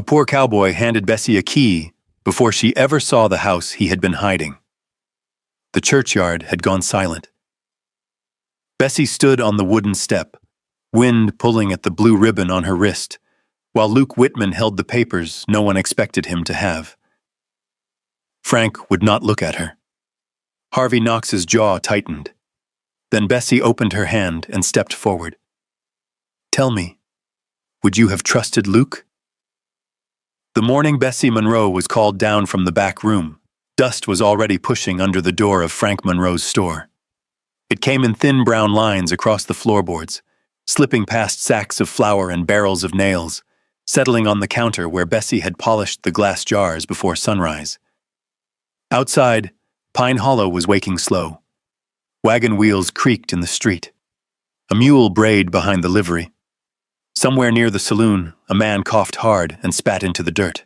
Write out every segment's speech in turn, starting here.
poor cowboy handed Bessie a key before she ever saw the house he had been hiding. The churchyard had gone silent. Bessie stood on the wooden step, wind pulling at the blue ribbon on her wrist, while Luke Whitman held the papers no one expected him to have. Frank would not look at her. Harvey Knox's jaw tightened. Then Bessie opened her hand and stepped forward. "Tell me, would you have trusted Luke?" The morning Bessie Monroe was called down from the back room, dust was already pushing under the door of Frank Monroe's store. It came in thin brown lines across the floorboards, slipping past sacks of flour and barrels of nails, settling on the counter where Bessie had polished the glass jars before sunrise. Outside, Pine Hollow was waking slow. Wagon wheels creaked in the street. A mule brayed behind the livery. Somewhere near the saloon, a man coughed hard and spat into the dirt.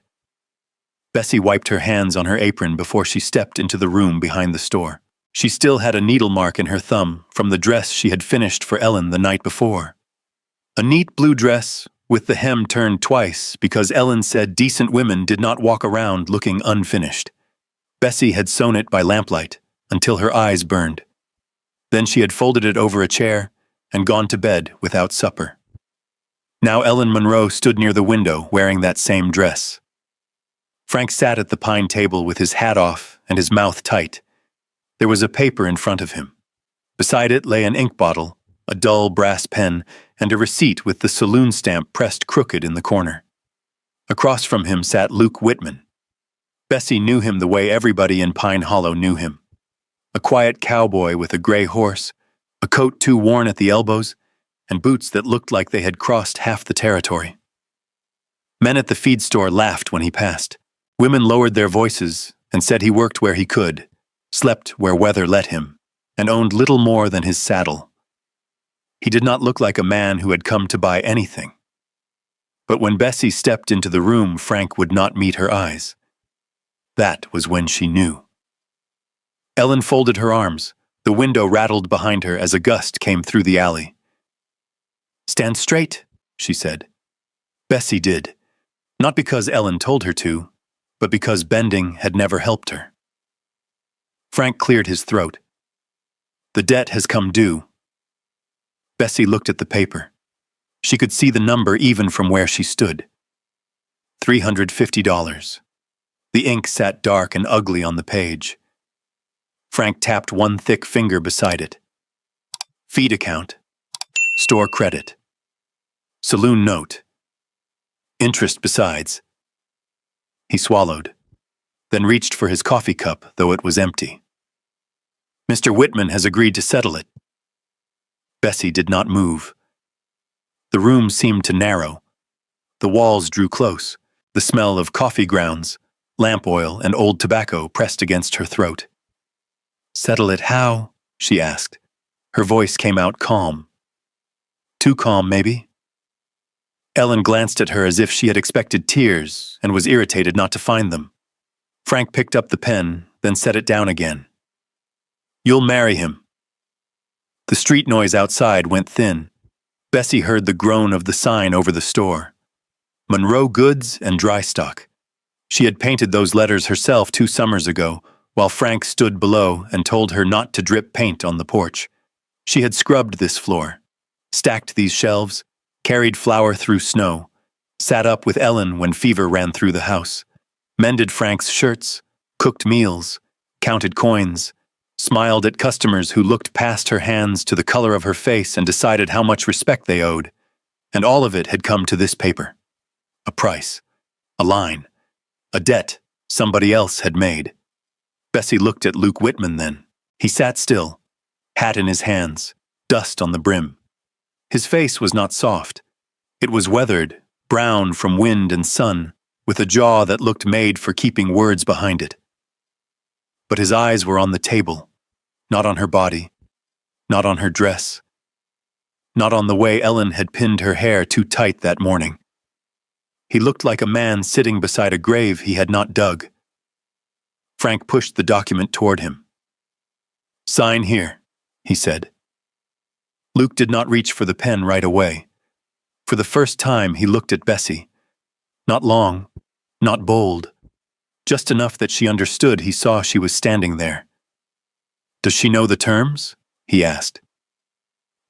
Bessie wiped her hands on her apron before she stepped into the room behind the store. She still had a needle mark in her thumb from the dress she had finished for Ellen the night before. A neat blue dress with the hem turned twice because Ellen said decent women did not walk around looking unfinished. Bessie had sewn it by lamplight until her eyes burned. Then she had folded it over a chair and gone to bed without supper. Now Ellen Monroe stood near the window wearing that same dress. Frank sat at the pine table with his hat off and his mouth tight. There was a paper in front of him. Beside it lay an ink bottle, a dull brass pen, and a receipt with the saloon stamp pressed crooked in the corner. Across from him sat Luke Whitman. Bessie knew him the way everybody in Pine Hollow knew him. A quiet cowboy with a gray horse, a coat too worn at the elbows, and boots that looked like they had crossed half the territory. Men at the feed store laughed when he passed. Women lowered their voices and said he worked where he could, slept where weather let him, and owned little more than his saddle. He did not look like a man who had come to buy anything. But when Bessie stepped into the room, Frank would not meet her eyes. That was when she knew. Ellen folded her arms. The window rattled behind her as a gust came through the alley. "Stand straight," she said. Bessie did, not because Ellen told her to, but because bending had never helped her. Frank cleared his throat. "The debt has come due." Bessie looked at the paper. She could see the number even from where she stood. $350. The ink sat dark and ugly on the page. Frank tapped one thick finger beside it. Feed account. Store credit. Saloon note. Interest besides. He swallowed, then reached for his coffee cup, though it was empty. "Mr. Whitman has agreed to settle it." Bessie did not move. The room seemed to narrow. The walls drew close, the smell of coffee grounds, lamp oil, and old tobacco pressed against her throat. "Settle it how?" she asked. Her voice came out calm. Too calm, maybe? Ellen glanced at her as if she had expected tears and was irritated not to find them. Frank picked up the pen, then set it down again. "You'll marry him." The street noise outside went thin. Bessie heard the groan of the sign over the store. Monroe Goods and Dry Stock. She had painted those letters herself 2 summers ago, while Frank stood below and told her not to drip paint on the porch. She had scrubbed this floor, stacked these shelves, carried flour through snow, sat up with Ellen when fever ran through the house, mended Frank's shirts, cooked meals, counted coins, smiled at customers who looked past her hands to the color of her face and decided how much respect they owed. And all of it had come to this paper. A price, a line, a debt somebody else had made. Bessie looked at Luke Whitman then. He sat still, hat in his hands, dust on the brim. His face was not soft. It was weathered, brown from wind and sun, with a jaw that looked made for keeping words behind it. But his eyes were on the table, not on her body, not on her dress, not on the way Ellen had pinned her hair too tight that morning. He looked like a man sitting beside a grave he had not dug. Frank pushed the document toward him. "Sign here," he said. Luke did not reach for the pen right away. For the first time, he looked at Bessie. Not long, Not bold, just enough that she understood he saw she was standing there. "Does she know the terms?" he asked.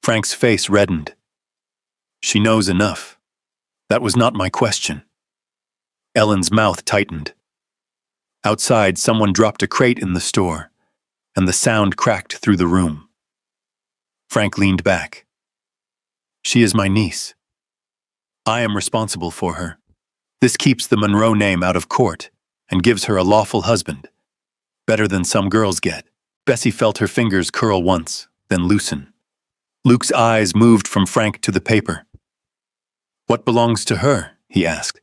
Frank's face reddened. "She knows enough. That was not my question." Ellen's mouth tightened. Outside, someone dropped a crate in the store, and the sound cracked through the room. Frank leaned back. "She is my niece. I am responsible for her. This keeps the Monroe name out of court and gives her a lawful husband. Better than some girls get." Bessie felt her fingers curl once, then loosen. Luke's eyes moved from Frank to the paper. "What belongs to her?" he asked.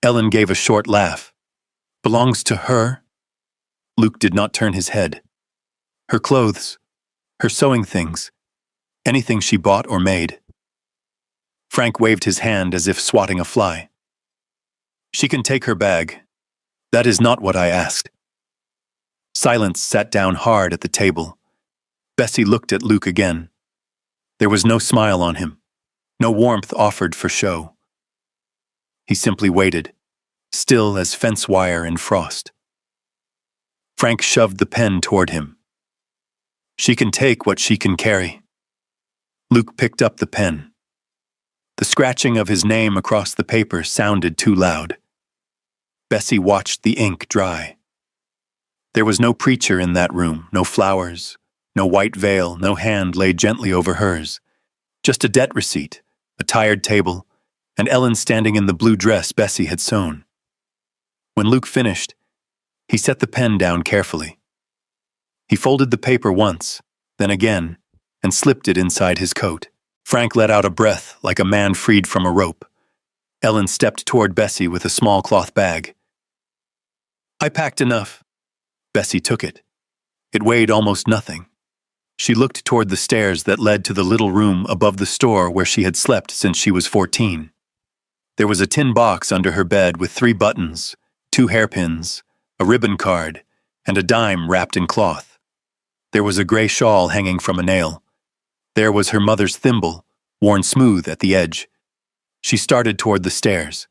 Ellen gave a short laugh. "Belongs to her?" Luke did not turn his head. "Her clothes, her sewing things, anything she bought or made." Frank waved his hand as if swatting a fly. "She can take her bag. That is not what I asked." Silence sat down hard at the table. Bessie looked at Luke again. There was no smile on him, no warmth offered for show. He simply waited, still as fence wire in frost. Frank shoved the pen toward him. "She can take what she can carry." Luke picked up the pen. The scratching of his name across the paper sounded too loud. Bessie watched the ink dry. There was no preacher in that room, no flowers, no white veil, no hand laid gently over hers. Just a debt receipt, a tired table, and Ellen standing in the blue dress Bessie had sewn. When Luke finished, he set the pen down carefully. He folded the paper once, then again, and slipped it inside his coat. Frank let out a breath like a man freed from a rope. Ellen stepped toward Bessie with a small cloth bag. "I packed enough." Bessie took it. It weighed almost nothing. She looked toward the stairs that led to the little room above the store where she had slept since she was 14. There was a tin box under her bed with 3 buttons, 2 hairpins, a ribbon card, and a dime wrapped in cloth. There was a gray shawl hanging from a nail. There was her mother's thimble, worn smooth at the edge. She started toward the stairs.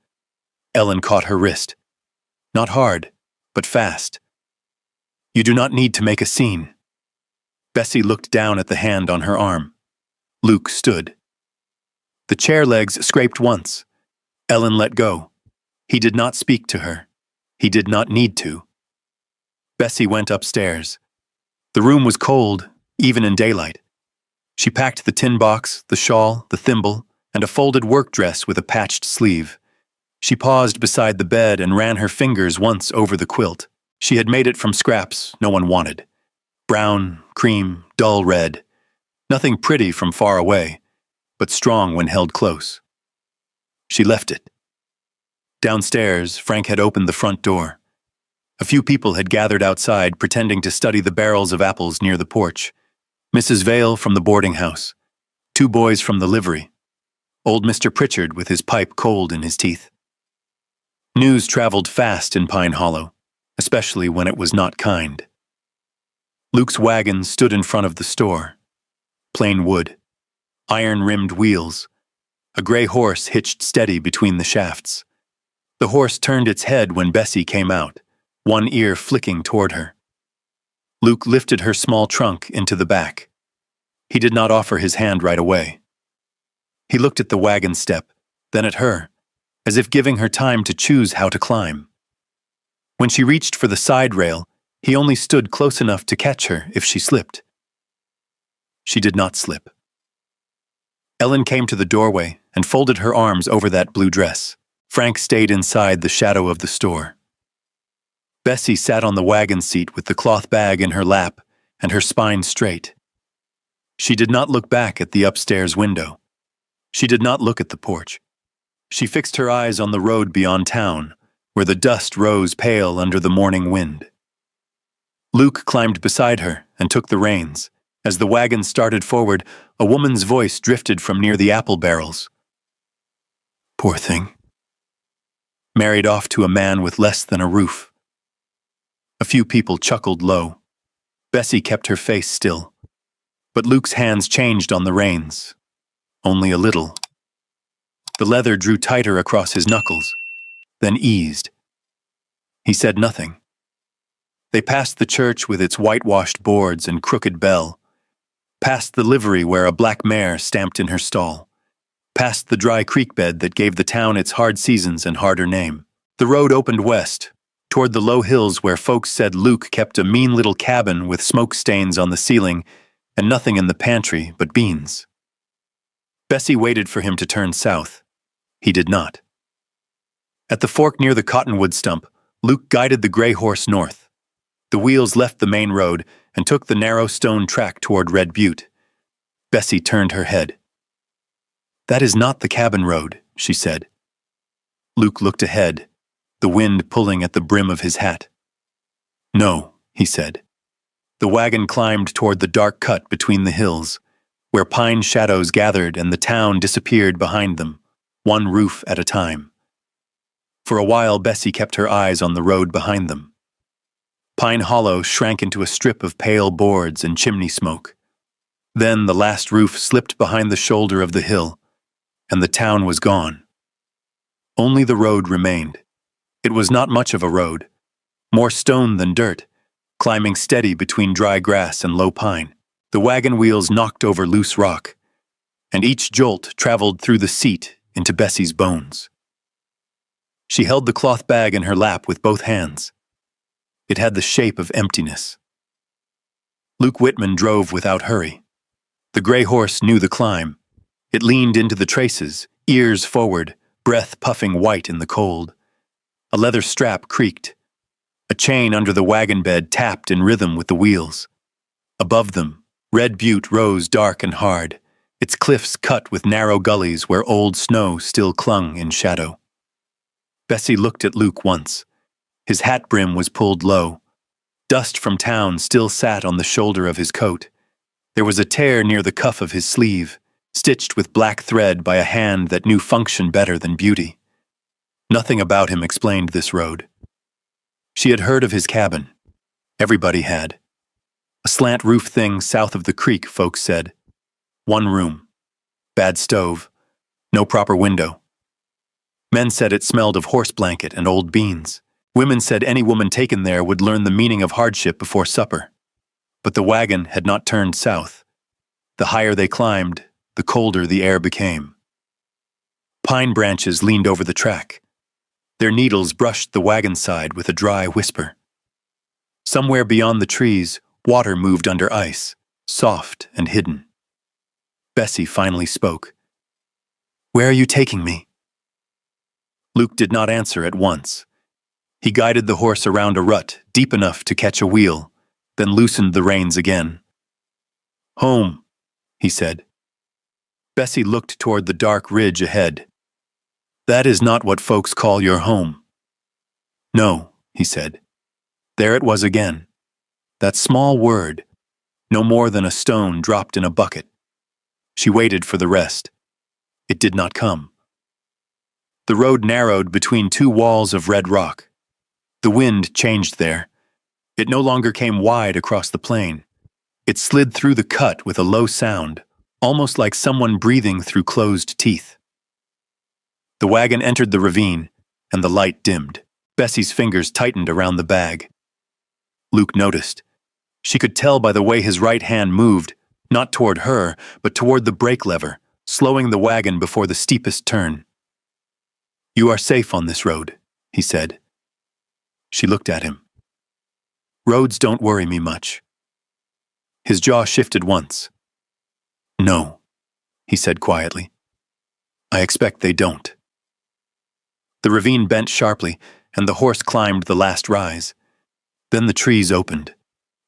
Ellen caught her wrist. Not hard, but fast. "You do not need to make a scene." Bessie looked down at the hand on her arm. Luke stood. The chair legs scraped once. Ellen let go. He did not speak to her. He did not need to. Bessie went upstairs. The room was cold, even in daylight. She packed the tin box, the shawl, the thimble, and a folded work dress with a patched sleeve. She paused beside the bed and ran her fingers once over the quilt. She had made it from scraps no one wanted. Brown, cream, dull red. Nothing pretty from far away, but strong when held close. She left it. Downstairs, Frank had opened the front door. A few people had gathered outside, pretending to study the barrels of apples near the porch. Mrs. Vale from the boarding house. 2 boys from the livery. Old Mr. Pritchard with his pipe cold in his teeth. News traveled fast in Pine Hollow, especially when it was not kind. Luke's wagon stood in front of the store. Plain wood. Iron-rimmed wheels. A gray horse hitched steady between the shafts. The horse turned its head when Bessie came out, one ear flicking toward her. Luke lifted her small trunk into the back. He did not offer his hand right away. He looked at the wagon step, then at her, as if giving her time to choose how to climb. When she reached for the side rail, he only stood close enough to catch her if she slipped. She did not slip. Ellen came to the doorway and folded her arms over that blue dress. Frank stayed inside the shadow of the store. Bessie sat on the wagon seat with the cloth bag in her lap and her spine straight. She did not look back at the upstairs window. She did not look at the porch. She fixed her eyes on the road beyond town, where the dust rose pale under the morning wind. Luke climbed beside her and took the reins. As the wagon started forward, a woman's voice drifted from near the apple barrels. "Poor thing. Married off to a man with less than a roof." A few people chuckled low. Bessie kept her face still. But Luke's hands changed on the reins. Only a little. The leather drew tighter across his knuckles, then eased. He said nothing. They passed the church with its whitewashed boards and crooked bell, past the livery where a black mare stamped in her stall, past the dry creek bed that gave the town its hard seasons and harder name. The road opened west, toward the low hills where folks said Luke kept a mean little cabin with smoke stains on the ceiling and nothing in the pantry but beans. Bessie waited for him to turn south. He did not. At the fork near the cottonwood stump, Luke guided the gray horse north. The wheels left the main road and took the narrow stone track toward Red Butte. Bessie turned her head. "That is not the cabin road," she said. Luke looked ahead, the wind pulling at the brim of his hat. "No," he said. The wagon climbed toward the dark cut between the hills, where pine shadows gathered and the town disappeared behind them, one roof at a time. For a while, Bessie kept her eyes on the road behind them. Pine Hollow shrank into a strip of pale boards and chimney smoke. Then the last roof slipped behind the shoulder of the hill, and the town was gone. Only the road remained. It was not much of a road, more stone than dirt, climbing steady between dry grass and low pine. The wagon wheels knocked over loose rock, and each jolt traveled through the seat into Bessie's bones. She held the cloth bag in her lap with both hands. It had the shape of emptiness. Luke Whitman drove without hurry. The gray horse knew the climb. It leaned into the traces, ears forward, breath puffing white in the cold. A leather strap creaked. A chain under the wagon bed tapped in rhythm with the wheels. Above them, Red Butte rose dark and hard, its cliffs cut with narrow gullies where old snow still clung in shadow. Bessie looked at Luke once. His hat brim was pulled low. Dust from town still sat on the shoulder of his coat. There was a tear near the cuff of his sleeve, stitched with black thread by a hand that knew function better than beauty. Nothing about him explained this road. She had heard of his cabin. Everybody had. A slant roof thing south of the creek, folks said. One room. Bad stove. No proper window. Men said it smelled of horse blanket and old beans. Women said any woman taken there would learn the meaning of hardship before supper. But the wagon had not turned south. The higher they climbed, the colder the air became. Pine branches leaned over the track. Their needles brushed the wagon side with a dry whisper. Somewhere beyond the trees, water moved under ice, soft and hidden. Bessie finally spoke. "Where are you taking me?" Luke did not answer at once. He guided the horse around a rut deep enough to catch a wheel, then loosened the reins again. "Home," he said. Bessie looked toward the dark ridge ahead. "That is not what folks call your home." "No," he said. There it was again. That small word, no more than a stone dropped in a bucket. She waited for the rest. It did not come. The road narrowed between two walls of red rock. The wind changed there. It no longer came wide across the plain. It slid through the cut with a low sound, almost like someone breathing through closed teeth. The wagon entered the ravine, and the light dimmed. Bessie's fingers tightened around the bag. Luke noticed. She could tell by the way his right hand moved, not toward her, but toward the brake lever, slowing the wagon before the steepest turn. "You are safe on this road," he said. She looked at him. "Roads don't worry me much." His jaw shifted once. "No," he said quietly. "I expect they don't." The ravine bent sharply, and the horse climbed the last rise. Then the trees opened.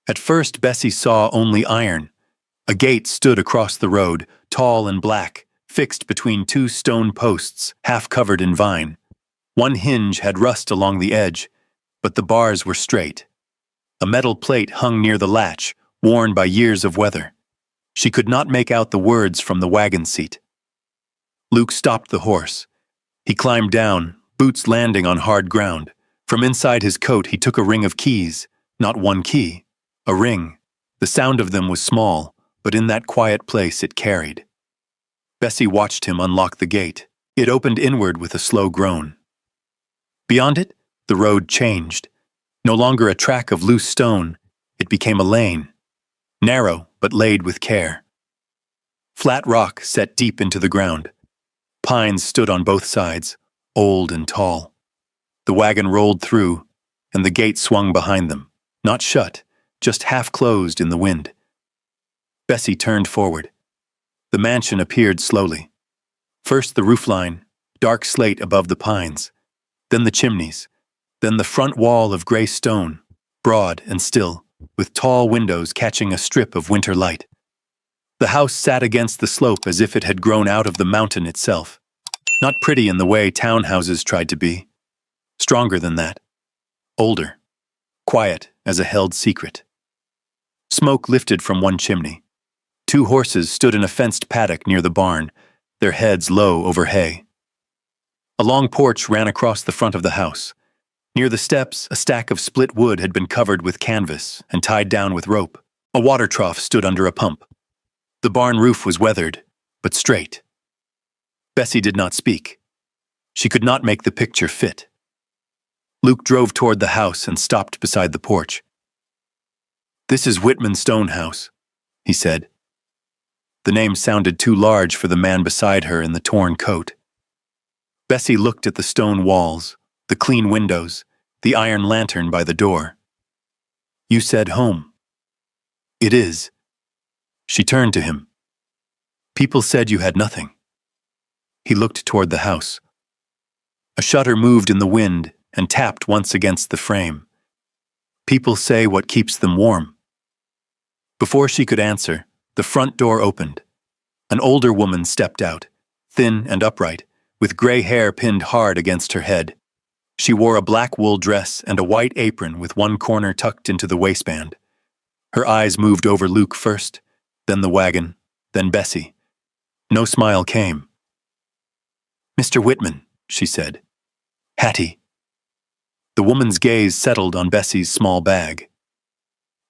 At first, Bessie saw only iron. A gate stood across the road, tall and black, fixed between two stone posts, half covered in vine. One hinge had rust along the edge, but the bars were straight. A metal plate hung near the latch, worn by years of weather. She could not make out the words from the wagon seat. Luke stopped the horse. He climbed down, boots landing on hard ground. From inside his coat he took a ring of keys, not one key, a ring. The sound of them was small, but in that quiet place it carried. Bessie watched him unlock the gate. It opened inward with a slow groan. Beyond it, The road changed. No longer a track of loose stone, it became a lane, narrow but laid with care. Flat rock set deep into the ground. Pines stood on both sides, old and tall. The wagon rolled through, and the gate swung behind them, not shut, just half closed in the wind. Bessie turned forward. The mansion appeared slowly. First the roofline, dark slate above the pines, then the chimneys, then the front wall of gray stone, broad and still, with tall windows catching a strip of winter light. The house sat against the slope as if it had grown out of the mountain itself. Not pretty in the way townhouses tried to be. Stronger than that. Older. Quiet as a held secret. Smoke lifted from one chimney. 2 horses stood in a fenced paddock near the barn, their heads low over hay. A long porch ran across the front of the house. Near the steps, a stack of split wood had been covered with canvas and tied down with rope. A water trough stood under a pump. The barn roof was weathered, but straight. Bessie did not speak. She could not make the picture fit. Luke drove toward the house and stopped beside the porch. "This is Whitman Stonehouse," he said. The name sounded too large for the man beside her in the torn coat. Bessie looked at the stone walls, the clean windows, the iron lantern by the door. "You said home." "It is." She turned to him. "People said you had nothing." He looked toward the house. A shutter moved in the wind and tapped once against the frame. "People say what keeps them warm." Before she could answer, the front door opened. An older woman stepped out, thin and upright, with gray hair pinned hard against her head. She wore a black wool dress and a white apron with one corner tucked into the waistband. Her eyes moved over Luke first, then the wagon, then Bessie. No smile came. "Mr. Whitman," she said. "Hattie." The woman's gaze settled on Bessie's small bag.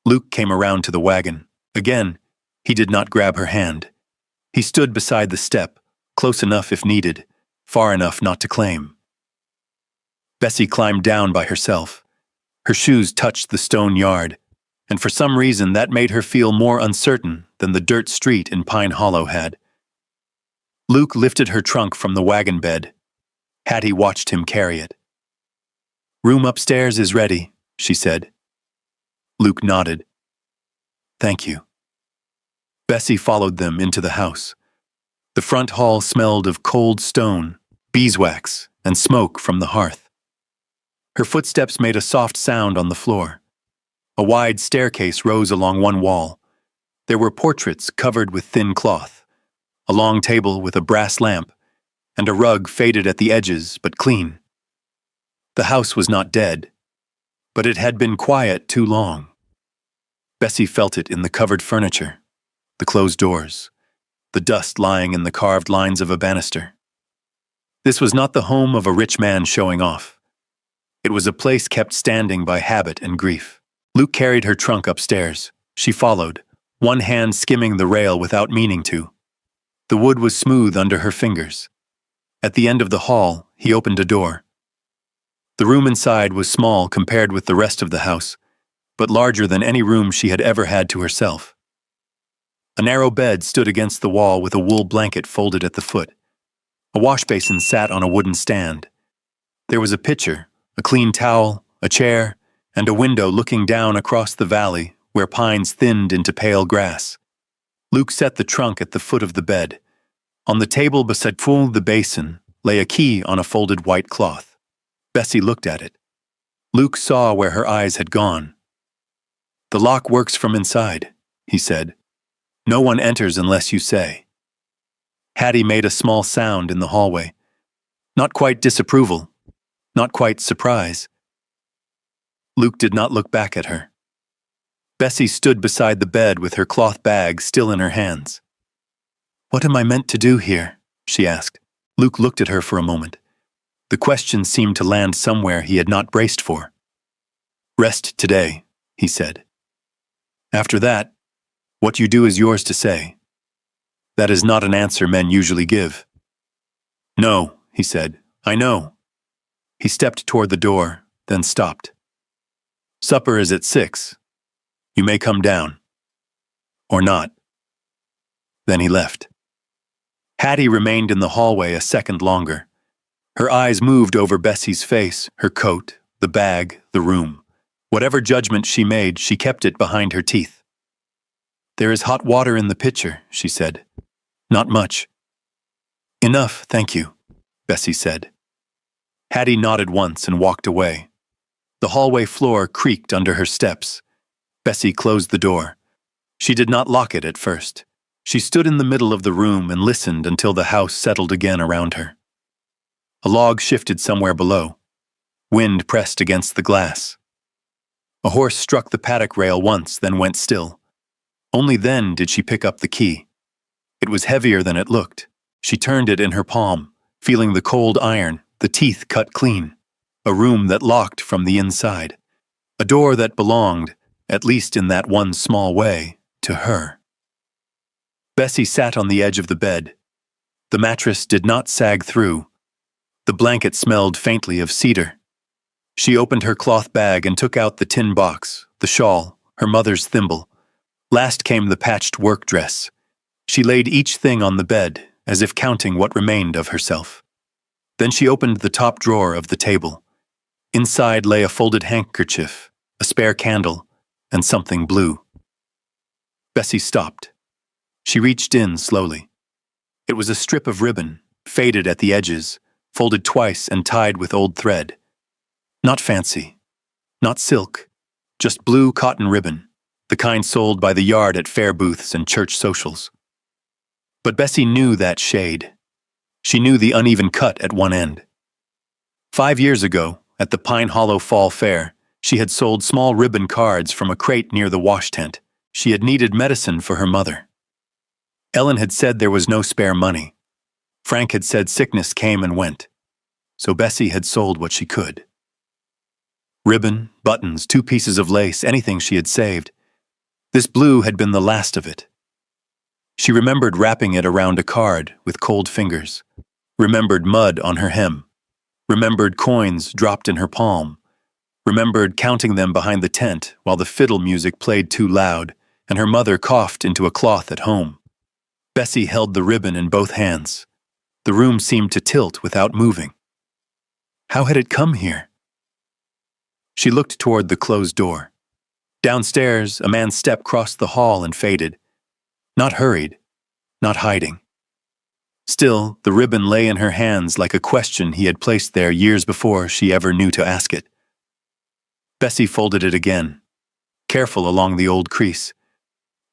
Luke came around to the wagon. Again, he did not grab her hand. He stood beside the step, close enough if needed, far enough not to claim. Bessie climbed down by herself. Her shoes touched the stone yard, and for some reason that made her feel more uncertain than the dirt street in Pine Hollow had. Luke lifted her trunk from the wagon bed. Hattie watched him carry it. "Room upstairs is ready," she said. Luke nodded. "Thank you." Bessie followed them into the house. The front hall smelled of cold stone, beeswax, and smoke from the hearth. Her footsteps made a soft sound on the floor. A wide staircase rose along one wall. There were portraits covered with thin cloth, a long table with a brass lamp, and a rug faded at the edges but clean. The house was not dead, but it had been quiet too long. Bessie felt it in the covered furniture, the closed doors, the dust lying in the carved lines of a banister. This was not the home of a rich man showing off. It was a place kept standing by habit and grief. Luke carried her trunk upstairs. She followed, one hand skimming the rail without meaning to. The wood was smooth under her fingers. At the end of the hall, he opened a door. The room inside was small compared with the rest of the house, but larger than any room she had ever had to herself. A narrow bed stood against the wall with a wool blanket folded at the foot. A wash basin sat on a wooden stand. There was a pitcher, a clean towel, a chair, and a window looking down across the valley where pines thinned into pale grass. Luke set the trunk at the foot of the bed. On the table beside the basin lay a key on a folded white cloth. Bessie looked at it. Luke saw where her eyes had gone. "The lock works from inside," he said. "No one enters unless you say." Hattie made a small sound in the hallway. Not quite disapproval, not quite surprise. Luke did not look back at her. Bessie stood beside the bed with her cloth bag still in her hands. "What am I meant to do here?" she asked. Luke looked at her for a moment. The question seemed to land somewhere he had not braced for. "Rest today," he said. "After that, what you do is yours to say. That is not an answer men usually give." "No," he said. "I know." He stepped toward the door, then stopped. "Supper is at 6. You may come down. Or not." Then he left. Hattie remained in the hallway a second longer. Her eyes moved over Bessie's face, her coat, the bag, the room. Whatever judgment she made, she kept it behind her teeth. "There is hot water in the pitcher," she said. "Not much." "Enough, thank you," Bessie said. Hattie nodded once and walked away. The hallway floor creaked under her steps. Bessie closed the door. She did not lock it at first. She stood in the middle of the room and listened until the house settled again around her. A log shifted somewhere below. Wind pressed against the glass. A horse struck the paddock rail once, then went still. Only then did she pick up the key. It was heavier than it looked. She turned it in her palm, feeling the cold iron, the teeth cut clean. A room that locked from the inside. A door that belonged, at least in that one small way, to her. Bessie sat on the edge of the bed. The mattress did not sag through. The blanket smelled faintly of cedar. She opened her cloth bag and took out the tin box, the shawl, her mother's thimble. Last came the patched work dress. She laid each thing on the bed, as if counting what remained of herself. Then she opened the top drawer of the table. Inside lay a folded handkerchief, a spare candle, and something blue. Bessie stopped. She reached in slowly. It was a strip of ribbon, faded at the edges, folded twice and tied with old thread. Not fancy, not silk, just blue cotton ribbon, the kind sold by the yard at fair booths and church socials. But Bessie knew that shade. She knew the uneven cut at one end. 5 years ago, at the Pine Hollow Fall Fair, she had sold small ribbon cards from a crate near the wash tent. She had needed medicine for her mother. Ellen had said there was no spare money. Frank had said sickness came and went. So Bessie had sold what she could. Ribbon, buttons, 2 pieces of lace, anything she had saved. This blue had been the last of it. She remembered wrapping it around a card with cold fingers. Remembered mud on her hem. Remembered coins dropped in her palm. Remembered counting them behind the tent while the fiddle music played too loud and her mother coughed into a cloth at home. Bessie held the ribbon in both hands. The room seemed to tilt without moving. How had it come here? She looked toward the closed door. Downstairs, a man's step crossed the hall and faded. Not hurried, not hiding. Still, the ribbon lay in her hands like a question he had placed there years before she ever knew to ask it. Bessie folded it again, careful along the old crease.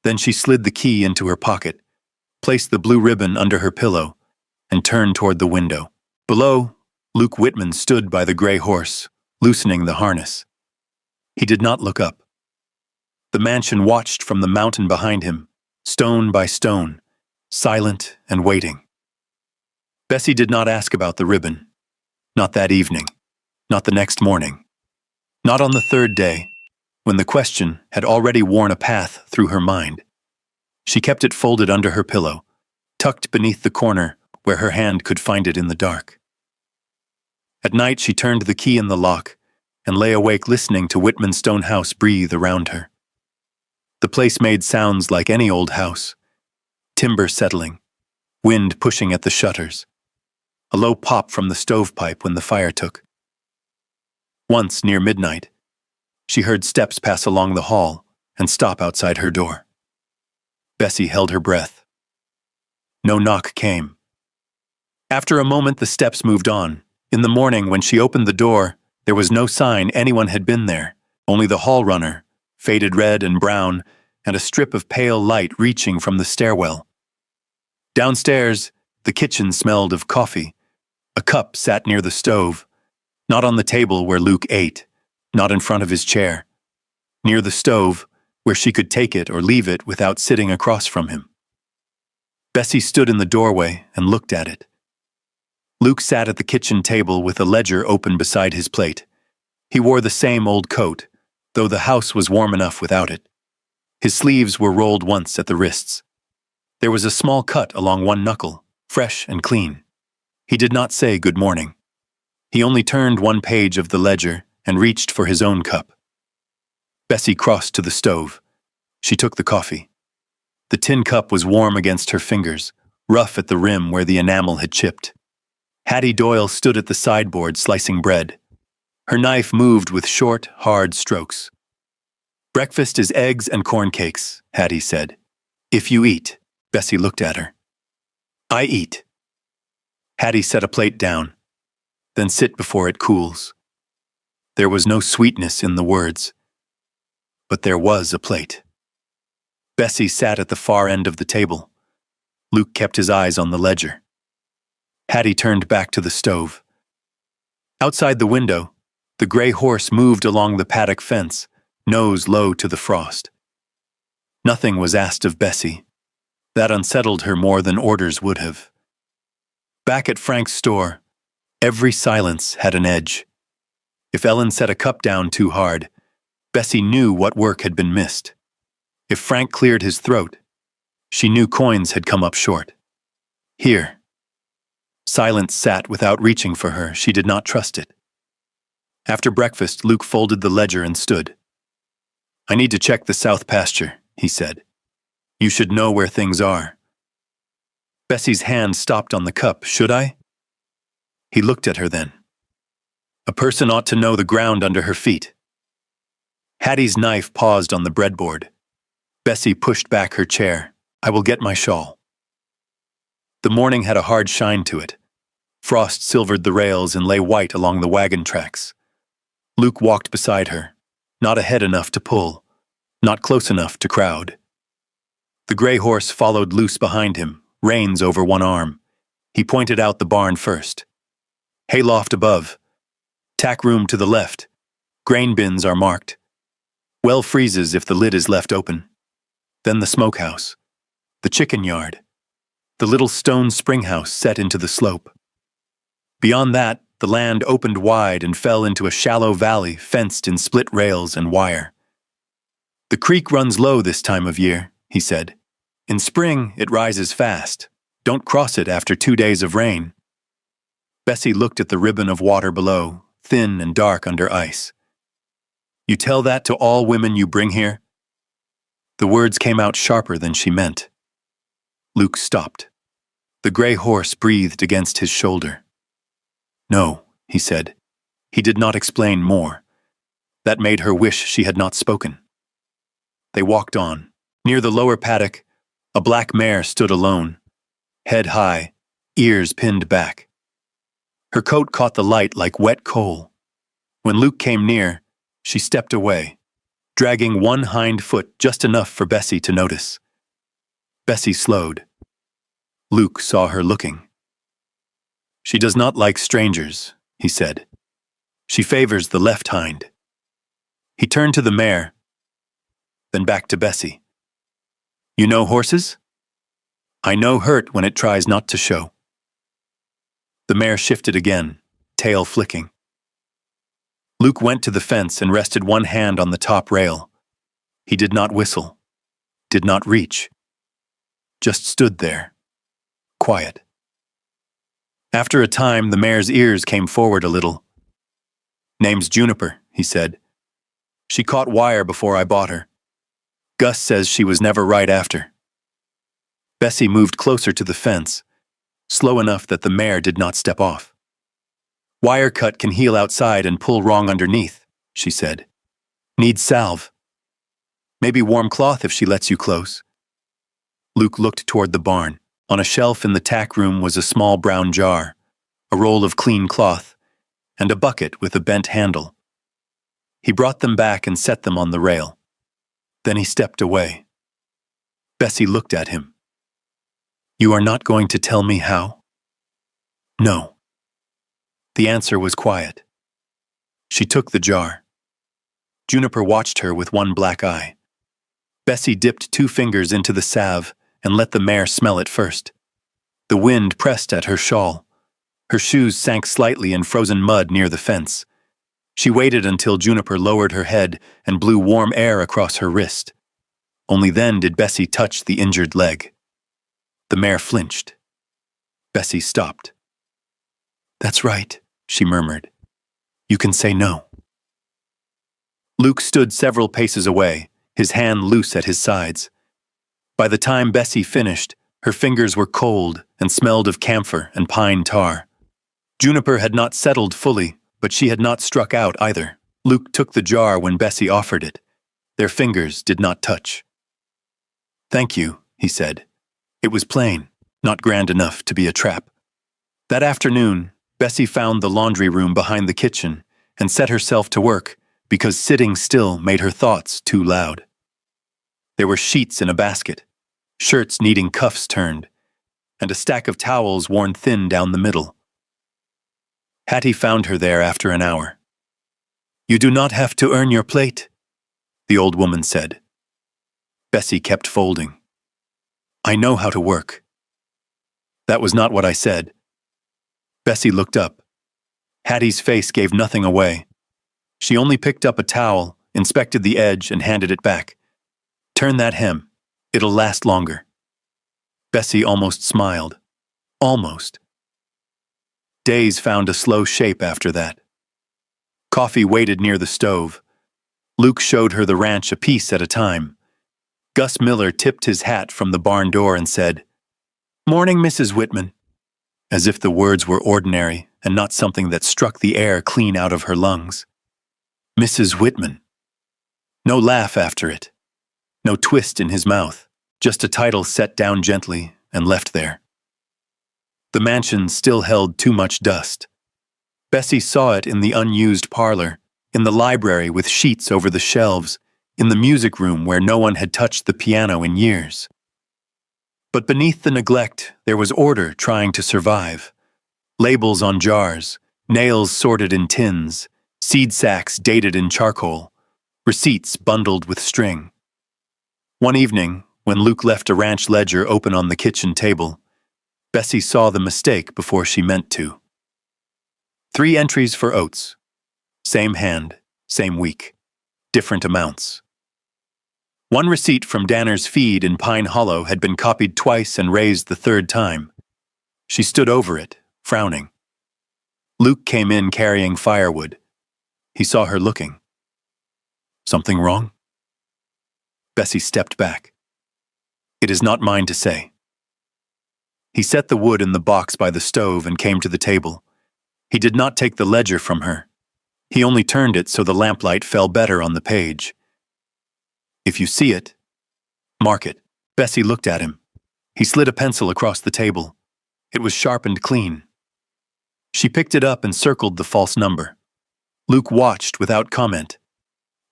Then she slid the key into her pocket, placed the blue ribbon under her pillow, and turned toward the window. Below, Luke Whitman stood by the gray horse, loosening the harness. He did not look up. The mansion watched from the mountain behind him, stone by stone, silent and waiting. Bessie did not ask about the ribbon. Not that evening. Not the next morning. Not on the third day, when the question had already worn a path through her mind. She kept it folded under her pillow, tucked beneath the corner where her hand could find it in the dark. At night she turned the key in the lock and lay awake listening to Whitman's stone house breathe around her. The place made sounds like any old house. Timber settling, wind pushing at the shutters, a low pop from the stovepipe when the fire took. Once, near midnight, she heard steps pass along the hall and stop outside her door. Bessie held her breath. No knock came. After a moment, the steps moved on. In the morning, when she opened the door, there was no sign anyone had been there, only the hall runner, faded red and brown, and a strip of pale light reaching from the stairwell. Downstairs, the kitchen smelled of coffee. A cup sat near the stove, not on the table where Luke ate, not in front of his chair. Near the stove, where she could take it or leave it without sitting across from him. Bessie stood in the doorway and looked at it. Luke sat at the kitchen table with a ledger open beside his plate. He wore the same old coat, though the house was warm enough without it. His sleeves were rolled once at the wrists. There was a small cut along one knuckle, fresh and clean. He did not say good morning. He only turned one page of the ledger and reached for his own cup. Bessie crossed to the stove. She took the coffee. The tin cup was warm against her fingers, rough at the rim where the enamel had chipped. Hattie Doyle stood at the sideboard slicing bread. Her knife moved with short, hard strokes. "Breakfast is eggs and corn cakes," Hattie said. "If you eat." Bessie looked at her. "I eat." Hattie set a plate down. "Then sit before it cools." There was no sweetness in the words. But there was a plate. Bessie sat at the far end of the table. Luke kept his eyes on the ledger. Hattie turned back to the stove. Outside the window, the gray horse moved along the paddock fence, nose low to the frost. Nothing was asked of Bessie. That unsettled her more than orders would have. Back at Frank's store, every silence had an edge. If Ellen set a cup down too hard, Bessie knew what work had been missed. If Frank cleared his throat, she knew coins had come up short. Here. Silence sat without reaching for her. She did not trust it. After breakfast, Luke folded the ledger and stood. "I need to check the south pasture," he said. "You should know where things are." Bessie's hand stopped on the cup. "Should I?" He looked at her then. A person ought to know the ground under her feet. Hattie's knife paused on the breadboard. Bessie pushed back her chair. "I will get my shawl." The morning had a hard shine to it. Frost silvered the rails and lay white along the wagon tracks. Luke walked beside her, not ahead enough to pull, not close enough to crowd. The gray horse followed loose behind him, reins over one arm. He pointed out the barn first. "Hayloft above. Tack room to the left. Grain bins are marked. Well freezes if the lid is left open. Then the smokehouse. The chicken yard. The little stone springhouse set into the slope. Beyond that, the land opened wide and fell into a shallow valley fenced in split rails and wire. The creek runs low this time of year," he said. "In spring, it rises fast. Don't cross it after 2 days of rain." Bessie looked at the ribbon of water below, thin and dark under ice. "You tell that to all women you bring here?" The words came out sharper than she meant. Luke stopped. The gray horse breathed against his shoulder. "No," he said. He did not explain more. That made her wish she had not spoken. They walked on. Near the lower paddock, a black mare stood alone, head high, ears pinned back. Her coat caught the light like wet coal. When Luke came near, she stepped away, dragging one hind foot just enough for Bessie to notice. Bessie slowed. Luke saw her looking. "She does not like strangers," he said. "She favors the left hind." He turned to the mare, then back to Bessie. "You know horses?" "I know hurt when it tries not to show." The mare shifted again, tail flicking. Luke went to the fence and rested one hand on the top rail. He did not whistle, did not reach, just stood there, quiet. After a time, the mare's ears came forward a little. "Name's Juniper," he said. "She caught wire before I bought her. Gus says she was never right after." Bessie moved closer to the fence, slow enough that the mare did not step off. "Wire cut can heal outside and pull wrong underneath," she said. "Needs salve. Maybe warm cloth if she lets you close." Luke looked toward the barn. On a shelf in the tack room was a small brown jar, a roll of clean cloth, and a bucket with a bent handle. He brought them back and set them on the rail. Then he stepped away. Bessie looked at him. "You are not going to tell me how?" "No." The answer was quiet. She took the jar. Juniper watched her with one black eye. Bessie dipped 2 fingers into the salve and let the mare smell it first. The wind pressed at her shawl. Her shoes sank slightly in frozen mud near the fence. She waited until Juniper lowered her head and blew warm air across her wrist. Only then did Bessie touch the injured leg. The mare flinched. Bessie stopped. "That's right," she murmured. "You can say no." Luke stood several paces away, his hand loose at his sides. By the time Bessie finished, her fingers were cold and smelled of camphor and pine tar. Juniper had not settled fully, but she had not struck out either. Luke took the jar when Bessie offered it. Their fingers did not touch. "Thank you," he said. It was plain, not grand enough to be a trap. That afternoon, Bessie found the laundry room behind the kitchen and set herself to work because sitting still made her thoughts too loud. There were sheets in a basket, shirts needing cuffs turned, and a stack of towels worn thin down the middle. Hattie found her there after an hour. "You do not have to earn your plate," the old woman said. Bessie kept folding. "I know how to work." "That was not what I said." Bessie looked up. Hattie's face gave nothing away. She only picked up a towel, inspected the edge, and handed it back. "Turn that hem. It'll last longer." Bessie almost smiled. Almost. Days found a slow shape after that. Coffee waited near the stove. Luke showed her the ranch a piece at a time. Gus Miller tipped his hat from the barn door and said, "Morning, Mrs. Whitman," as if the words were ordinary and not something that struck the air clean out of her lungs. Mrs. Whitman. No laugh after it. No twist in his mouth. Just a title set down gently and left there. The mansion still held too much dust. Bessie saw it in the unused parlor, in the library with sheets over the shelves, in the music room where no one had touched the piano in years. But beneath the neglect, there was order trying to survive. Labels on jars, nails sorted in tins, seed sacks dated in charcoal, receipts bundled with string. One evening, when Luke left a ranch ledger open on the kitchen table, Bessie saw the mistake before she meant to. 3 entries for oats. Same hand, same week. Different amounts. One receipt from Danner's feed in Pine Hollow had been copied twice and raised the 3rd time. She stood over it, frowning. Luke came in carrying firewood. He saw her looking. "Something wrong?" Bessie stepped back. "It is not mine to say." He set the wood in the box by the stove and came to the table. He did not take the ledger from her. He only turned it so the lamplight fell better on the page. "If you see it, mark it." Bessie looked at him. He slid a pencil across the table. It was sharp and clean. She picked it up and circled the false number. Luke watched without comment.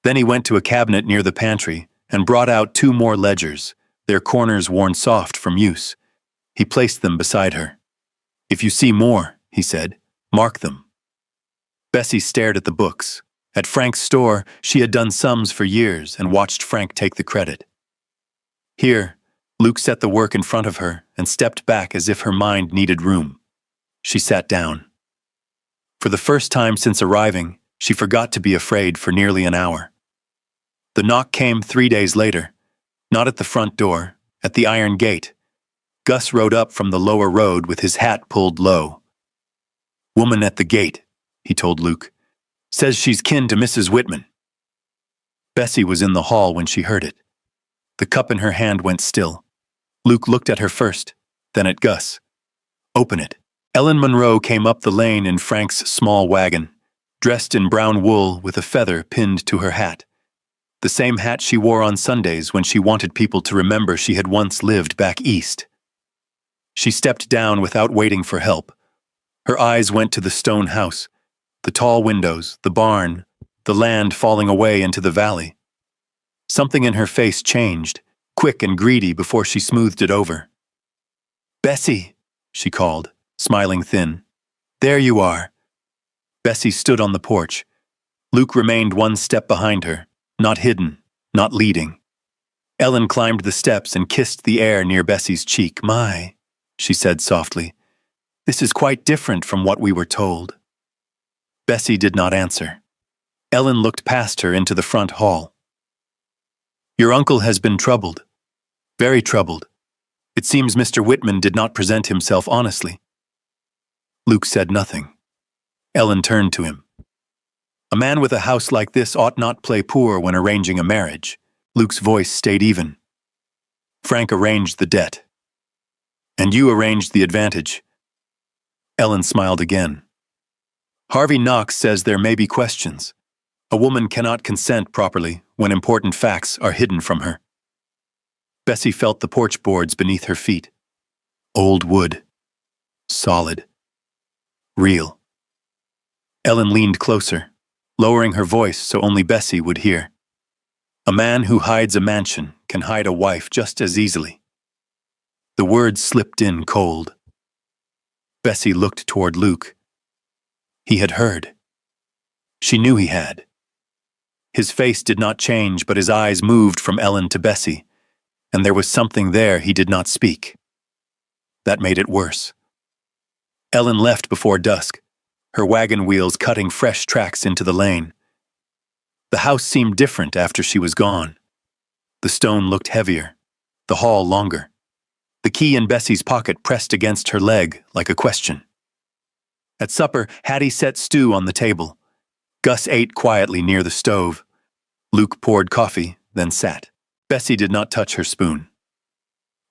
Then he went to a cabinet near the pantry and brought out 2 more ledgers, their corners worn soft from use. He placed them beside her. "If you see more," he said, "mark them." Bessie stared at the books. At Frank's store, she had done sums for years and watched Frank take the credit. Here, Luke set the work in front of her and stepped back as if her mind needed room. She sat down. For the first time since arriving, she forgot to be afraid for nearly an hour. The knock came 3 days later, not at the front door, at the iron gate. Gus rode up from the lower road with his hat pulled low. "Woman at the gate," he told Luke. "Says she's kin to Mrs. Whitman." Bessie was in the hall when she heard it. The cup in her hand went still. Luke looked at her first, then at Gus. "Open it." Ellen Monroe came up the lane in Frank's small wagon, dressed in brown wool with a feather pinned to her hat. The same hat she wore on Sundays when she wanted people to remember she had once lived back east. She stepped down without waiting for help. Her eyes went to the stone house, the tall windows, the barn, the land falling away into the valley. Something in her face changed, quick and greedy before she smoothed it over. "Bessie," she called, smiling thin. "There you are." Bessie stood on the porch. Luke remained 1 step behind her, not hidden, not leading. Ellen climbed the steps and kissed the air near Bessie's cheek. "My," she said softly, "this is quite different from what we were told." Bessie did not answer. Ellen looked past her into the front hall. "Your uncle has been troubled. Very troubled. It seems Mr. Whitman did not present himself honestly." Luke said nothing. Ellen turned to him. A man with a house like this ought not play poor when arranging a marriage. Luke's voice stayed even. Frank arranged the debt. And you arranged the advantage. Ellen smiled again. Harvey Knox says there may be questions. A woman cannot consent properly when important facts are hidden from her. Bessie felt the porch boards beneath her feet. Old wood. Solid. Real. Ellen leaned closer, lowering her voice so only Bessie would hear. A man who hides a mansion can hide a wife just as easily. The words slipped in cold. Bessie looked toward Luke. He had heard. She knew he had. His face did not change, but his eyes moved from Ellen to Bessie, and there was something there he did not speak. That made it worse. Ellen left before dusk, her wagon wheels cutting fresh tracks into the lane. The house seemed different after she was gone. The stone looked heavier, the hall longer. The key in Bessie's pocket pressed against her leg like a question. At supper, Hattie set stew on the table. Gus ate quietly near the stove. Luke poured coffee, then sat. Bessie did not touch her spoon.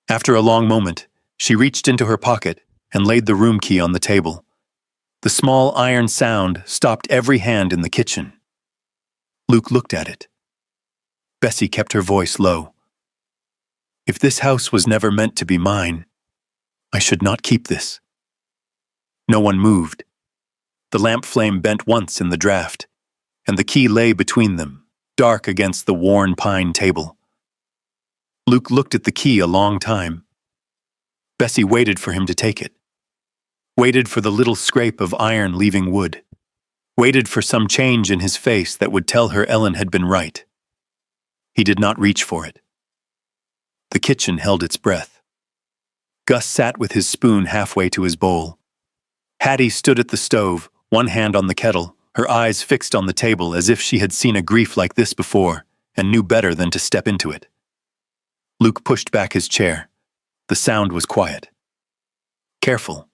After a long moment, she reached into her pocket and laid the room key on the table. The small iron sound stopped every hand in the kitchen. Luke looked at it. Bessie kept her voice low. If this house was never meant to be mine, I should not keep this. No one moved. The lamp flame bent once in the draught, and the key lay between them, dark against the worn pine table. Luke looked at the key a long time. Bessie waited for him to take it. Waited for the little scrape of iron leaving wood. Waited for some change in his face that would tell her Ellen had been right. He did not reach for it. The kitchen held its breath. Gus sat with his spoon halfway to his bowl. Hattie stood at the stove, one hand on the kettle, her eyes fixed on the table as if she had seen a grief like this before and knew better than to step into it. Luke pushed back his chair. The sound was quiet. Careful.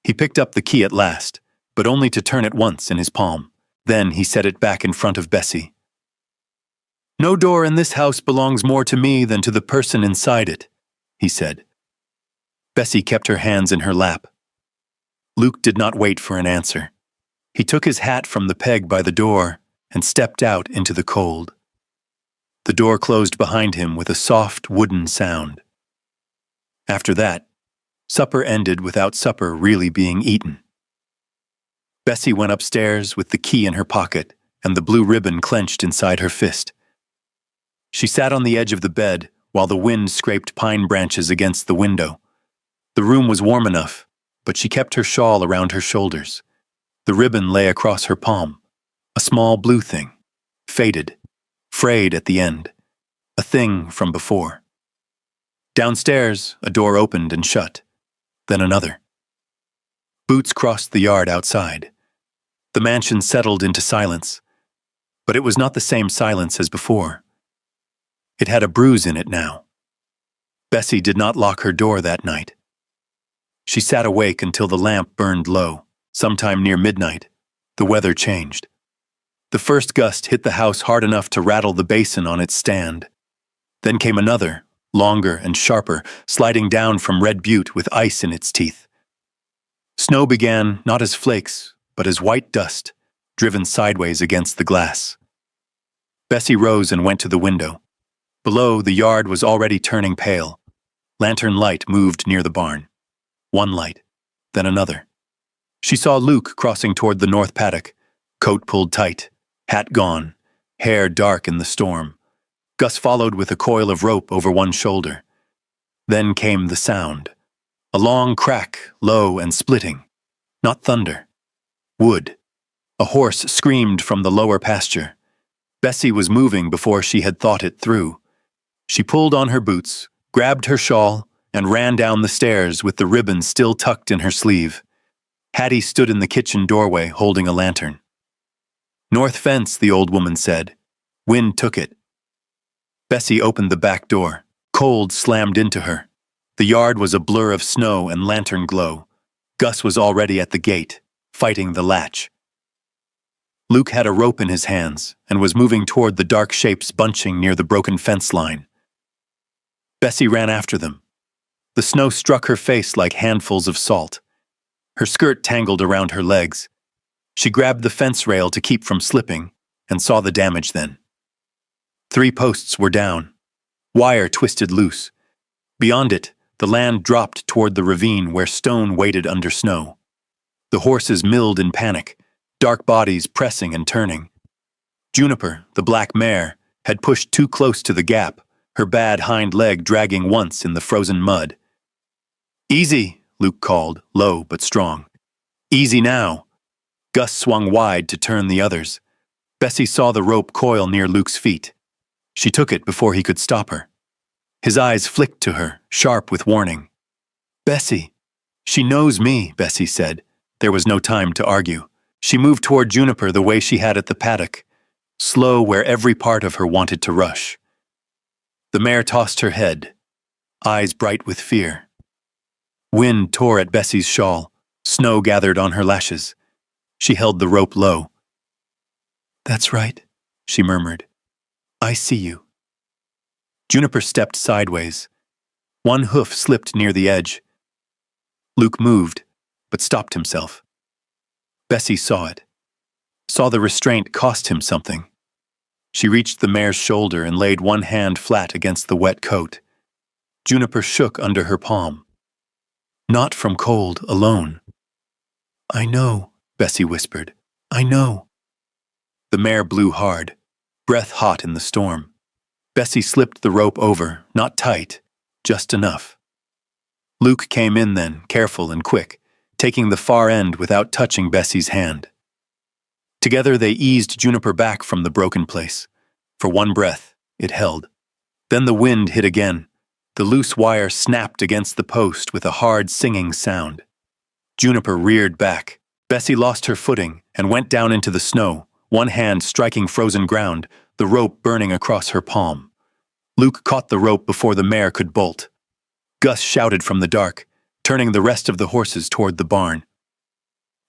He picked up the key at last, but only to turn it once in his palm. Then he set it back in front of Bessie. No door in this house belongs more to me than to the person inside it, he said. Bessie kept her hands in her lap. Luke did not wait for an answer. He took his hat from the peg by the door and stepped out into the cold. The door closed behind him with a soft wooden sound. After that, supper ended without supper really being eaten. Bessie went upstairs with the key in her pocket and the blue ribbon clenched inside her fist. She sat on the edge of the bed while the wind scraped pine branches against the window. The room was warm enough, but she kept her shawl around her shoulders. The ribbon lay across her palm, a small blue thing, faded, frayed at the end, a thing from before. Downstairs, a door opened and shut, then another. Boots crossed the yard outside. The mansion settled into silence, but it was not the same silence as before. It had a bruise in it now. Bessie did not lock her door that night. She sat awake until the lamp burned low. Sometime near midnight, the weather changed. The first gust hit the house hard enough to rattle the basin on its stand. Then came another, longer and sharper, sliding down from Red Butte with ice in its teeth. Snow began not as flakes, but as white dust, driven sideways against the glass. Bessie rose and went to the window. Below, the yard was already turning pale. Lantern light moved near the barn. One light, then another. She saw Luke crossing toward the north paddock, coat pulled tight, hat gone, hair dark in the storm. Gus followed with a coil of rope over one shoulder. Then came the sound. A long crack, low and splitting. Not thunder. Wood. A horse screamed from the lower pasture. Bessie was moving before she had thought it through. She pulled on her boots, grabbed her shawl, and ran down the stairs with the ribbon still tucked in her sleeve. Hattie stood in the kitchen doorway holding a lantern. North fence, the old woman said. Wind took it. Bessie opened the back door. Cold slammed into her. The yard was a blur of snow and lantern glow. Gus was already at the gate, fighting the latch. Luke had a rope in his hands and was moving toward the dark shapes bunching near the broken fence line. Bessie ran after them. The snow struck her face like handfuls of salt. Her skirt tangled around her legs. She grabbed the fence rail to keep from slipping and saw the damage then. 3 posts were down. Wire twisted loose. Beyond it, the land dropped toward the ravine where stone waited under snow. The horses milled in panic, dark bodies pressing and turning. Juniper, the black mare, had pushed too close to the gap, her bad hind leg dragging once in the frozen mud. "Easy," Luke called, low but strong. "Easy now." Gus swung wide to turn the others. Bessie saw the rope coil near Luke's feet. She took it before he could stop her. His eyes flicked to her, sharp with warning. "Bessie." "She knows me," Bessie said. There was no time to argue. She moved toward Juniper the way she had at the paddock, slow where every part of her wanted to rush. The mare tossed her head, eyes bright with fear. Wind tore at Bessie's shawl, snow gathered on her lashes. She held the rope low. "That's right," she murmured. "I see you." Juniper stepped sideways. One hoof slipped near the edge. Luke moved, but stopped himself. Bessie saw it, saw the restraint cost him something. She reached the mare's shoulder and laid one hand flat against the wet coat. Juniper shook under her palm. "Not from cold alone." "I know," Bessie whispered. "I know." The mare blew hard, breath hot in the storm. Bessie slipped the rope over, not tight, just enough. Luke came in then, careful and quick, taking the far end without touching Bessie's hand. Together they eased Juniper back from the broken place. For one breath, it held. Then the wind hit again. The loose wire snapped against the post with a hard singing sound. Juniper reared back. Bessie lost her footing and went down into the snow, one hand striking frozen ground, the rope burning across her palm. Luke caught the rope before the mare could bolt. Gus shouted from the dark, turning the rest of the horses toward the barn.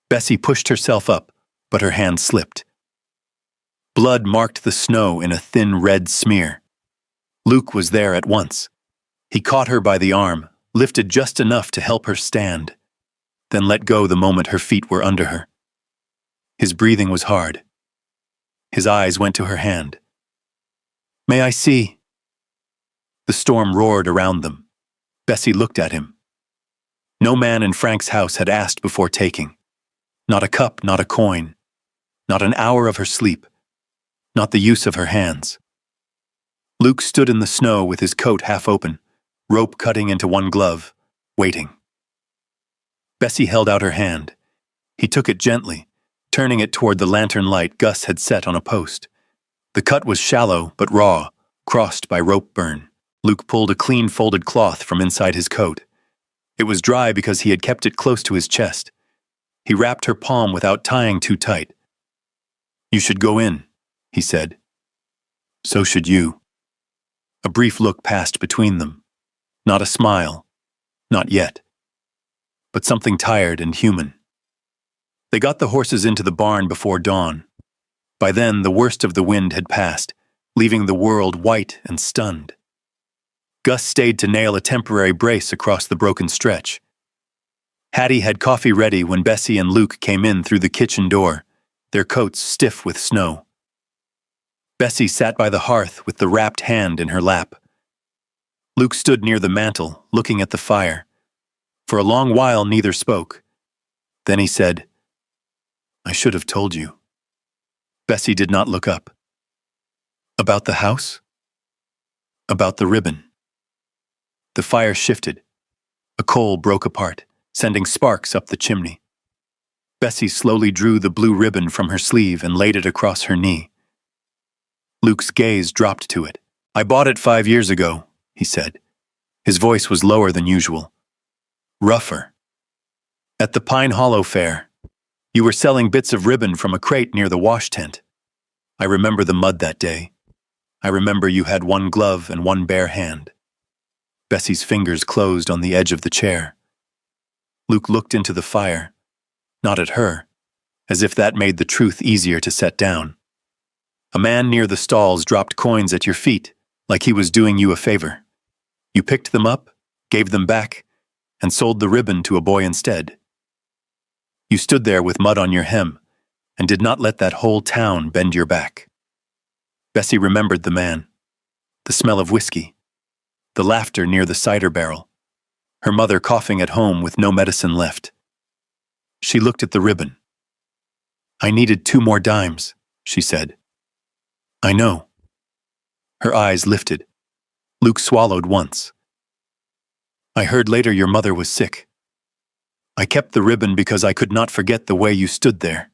Bessie pushed herself up, but her hand slipped. Blood marked the snow in a thin red smear. Luke was there at once. He caught her by the arm, lifted just enough to help her stand, then let go the moment her feet were under her. His breathing was hard. His eyes went to her hand. "May I see?" The storm roared around them. Bessie looked at him. No man in Frank's house had asked before taking. Not a cup, not a coin. Not an hour of her sleep. Not the use of her hands. Luke stood in the snow with his coat half open, rope cutting into one glove, waiting. Bessie held out her hand. He took it gently, turning it toward the lantern light Gus had set on a post. The cut was shallow but raw, crossed by rope burn. Luke pulled a clean folded cloth from inside his coat. It was dry because he had kept it close to his chest. He wrapped her palm without tying too tight. "You should go in," he said. "So should you." A brief look passed between them. Not a smile. Not yet. But something tired and human. They got the horses into the barn before dawn. By then, the worst of the wind had passed, leaving the world white and stunned. Gus stayed to nail a temporary brace across the broken stretch. Hattie had coffee ready when Bessie and Luke came in through the kitchen door, their coats stiff with snow. Bessie sat by the hearth with the wrapped hand in her lap. Luke stood near the mantel, looking at the fire. For a long while, neither spoke. Then he said, "I should have told you." Bessie did not look up. "About the house?" "About the ribbon." The fire shifted. A coal broke apart, sending sparks up the chimney. Bessie slowly drew the blue ribbon from her sleeve and laid it across her knee. Luke's gaze dropped to it. "I bought it 5 years ago," he said. His voice was lower than usual. Rougher. "At the Pine Hollow Fair. You were selling bits of ribbon from a crate near the wash tent. I remember the mud that day. I remember you had one glove and one bare hand." Bessie's fingers closed on the edge of the chair. Luke looked into the fire, not at her, as if that made the truth easier to set down. A man near the stalls dropped coins at your feet, like he was doing you a favor. You picked them up, gave them back, and sold the ribbon to a boy instead. You stood there with mud on your hem, and did not let that whole town bend your back. Bessie remembered the man, the smell of whiskey, the laughter near the cider barrel, her mother coughing at home with no medicine left. She looked at the ribbon. "I needed 2 more dimes," she said. "I know." Her eyes lifted. Luke swallowed once. "I heard later your mother was sick. I kept the ribbon because I could not forget the way you stood there."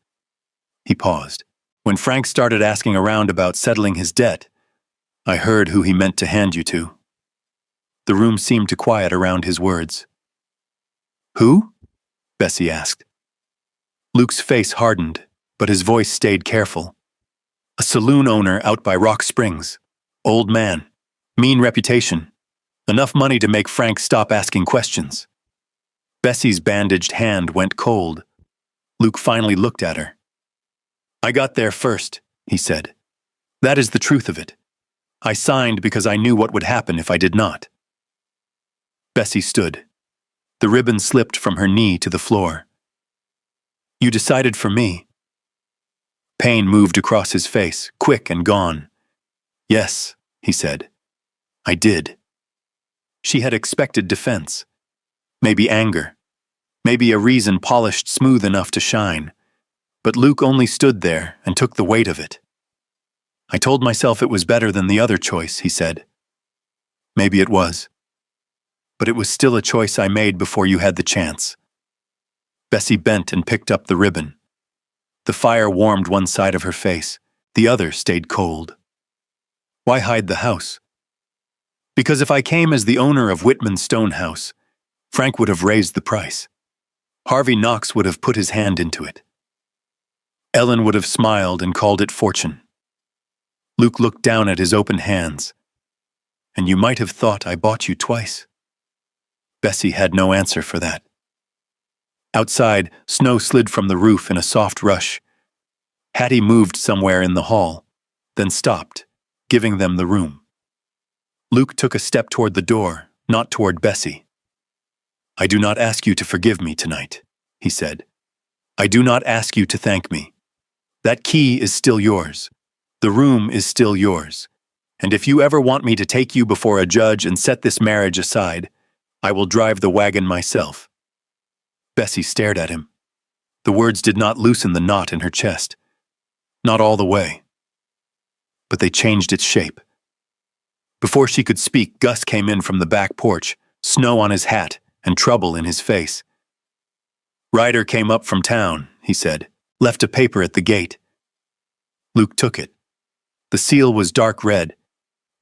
He paused. "When Frank started asking around about settling his debt, I heard who he meant to hand you to." The room seemed to quiet around his words. "Who?" Bessie asked. Luke's face hardened, but his voice stayed careful. "A saloon owner out by Rock Springs. Old man. Mean reputation. Enough money to make Frank stop asking questions." Bessie's bandaged hand went cold. Luke finally looked at her. "I got there first," he said. "That is the truth of it. I signed because I knew what would happen if I did not." Bessie stood. The ribbon slipped from her knee to the floor. "You decided for me." Pain moved across his face, quick and gone. "Yes," he said. "I did." She had expected defense. Maybe anger. Maybe a reason polished smooth enough to shine. But Luke only stood there and took the weight of it. "I told myself it was better than the other choice," he said. "Maybe it was. But it was still a choice I made before you had the chance." Bessie bent and picked up the ribbon. The fire warmed one side of her face. The other stayed cold. "Why hide the house?" "Because if I came as the owner of Whitman Stone House, Frank would have raised the price. Harvey Knox would have put his hand into it. Ellen would have smiled and called it fortune." Luke looked down at his open hands. "And you might have thought I bought you twice." Bessie had no answer for that. Outside, snow slid from the roof in a soft rush. Hattie moved somewhere in the hall, then stopped, giving them the room. Luke took a step toward the door, not toward Bessie. "I do not ask you to forgive me tonight," he said. "I do not ask you to thank me. That key is still yours. The room is still yours. And if you ever want me to take you before a judge and set this marriage aside, I will drive the wagon myself." Bessie stared at him. The words did not loosen the knot in her chest. Not all the way. But they changed its shape. Before she could speak, Gus came in from the back porch, snow on his hat and trouble in his face. "Ryder came up from town," he said. "Left a paper at the gate." Luke took it. The seal was dark red.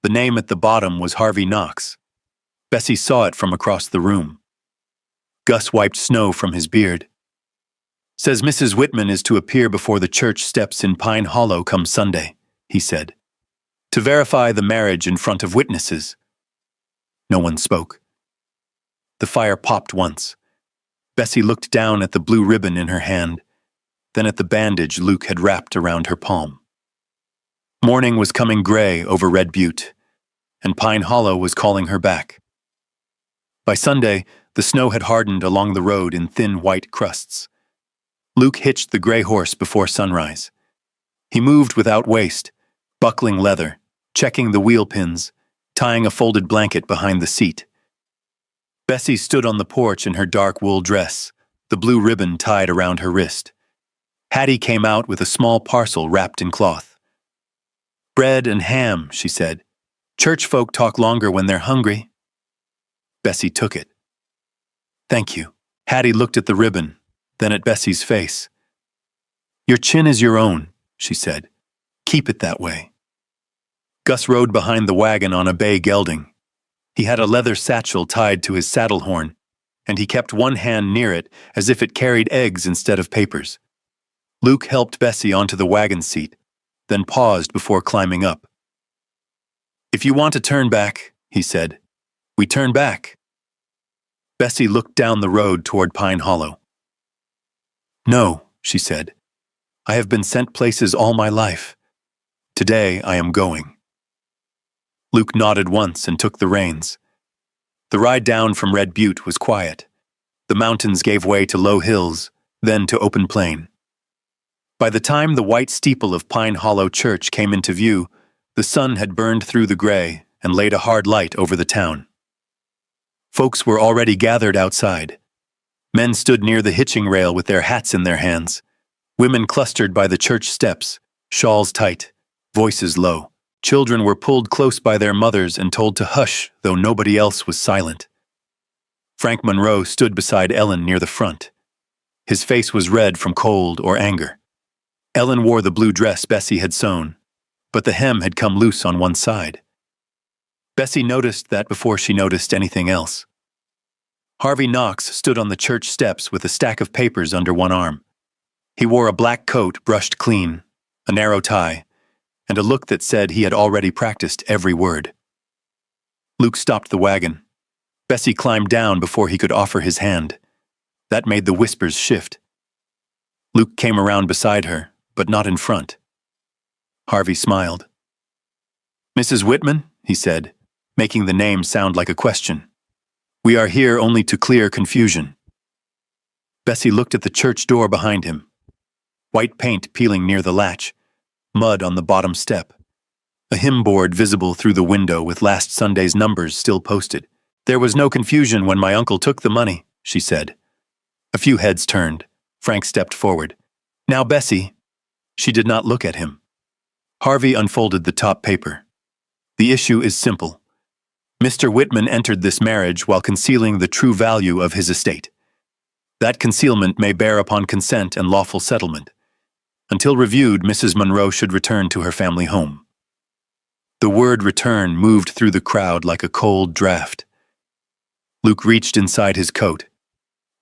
The name at the bottom was Harvey Knox. Bessie saw it from across the room. Gus wiped snow from his beard. "Says Mrs. Whitman is to appear before the church steps in Pine Hollow come Sunday," he said, "to verify the marriage in front of witnesses." No one spoke. The fire popped once. Bessie looked down at the blue ribbon in her hand, then at the bandage Luke had wrapped around her palm. Morning was coming gray over Red Butte, and Pine Hollow was calling her back. By Sunday, the snow had hardened along the road in thin white crusts. Luke hitched the gray horse before sunrise. He moved without waste, buckling leather, checking the wheel pins, tying a folded blanket behind the seat. Bessie stood on the porch in her dark wool dress, the blue ribbon tied around her wrist. Hattie came out with a small parcel wrapped in cloth. "Bread and ham," she said. "Church folk talk longer when they're hungry." Bessie took it. "Thank you." Hattie looked at the ribbon, then at Bessie's face. "Your chin is your own," she said. "Keep it that way." Gus rode behind the wagon on a bay gelding. He had a leather satchel tied to his saddle horn, and he kept one hand near it as if it carried eggs instead of papers. Luke helped Bessie onto the wagon seat, then paused before climbing up. "If you want to turn back," he said, "we turn back." Bessie looked down the road toward Pine Hollow. "No," she said. I have been sent places all my life. Today I am going." Luke nodded once and took the reins. The ride down from Red Butte was quiet. The mountains gave way to low hills, then to open plain. By the time the white steeple of Pine Hollow Church came into view, the sun had burned through the gray and laid a hard light over the town. Folks were already gathered outside. Men stood near the hitching rail with their hats in their hands. Women clustered by the church steps, shawls tight, voices low. Children were pulled close by their mothers and told to hush, though nobody else was silent. Frank Monroe stood beside Ellen near the front. His face was red from cold or anger. Ellen wore the blue dress Bessie had sewn, but the hem had come loose on one side. Bessie noticed that before she noticed anything else. Harvey Knox stood on the church steps with a stack of papers under one arm. He wore a black coat brushed clean, a narrow tie, and a look that said he had already practiced every word. Luke stopped the wagon. Bessie climbed down before he could offer his hand. That made the whispers shift. Luke came around beside her, but not in front. Harvey smiled. "Mrs. Whitman," he said, making the name sound like a question. "We are here only to clear confusion." Bessie looked at the church door behind him. White paint peeling near the latch, mud on the bottom step, a hymn board visible through the window with last Sunday's numbers still posted. "There was no confusion when my uncle took the money," she said. A few heads turned. Frank stepped forward. "Now, Bessie." She did not look at him. Harvey unfolded the top paper. "The issue is simple. Mr. Whitman entered this marriage while concealing the true value of his estate. That concealment may bear upon consent and lawful settlement. Until reviewed, Mrs. Monroe should return to her family home." The word return moved through the crowd like a cold draft. Luke reached inside his coat.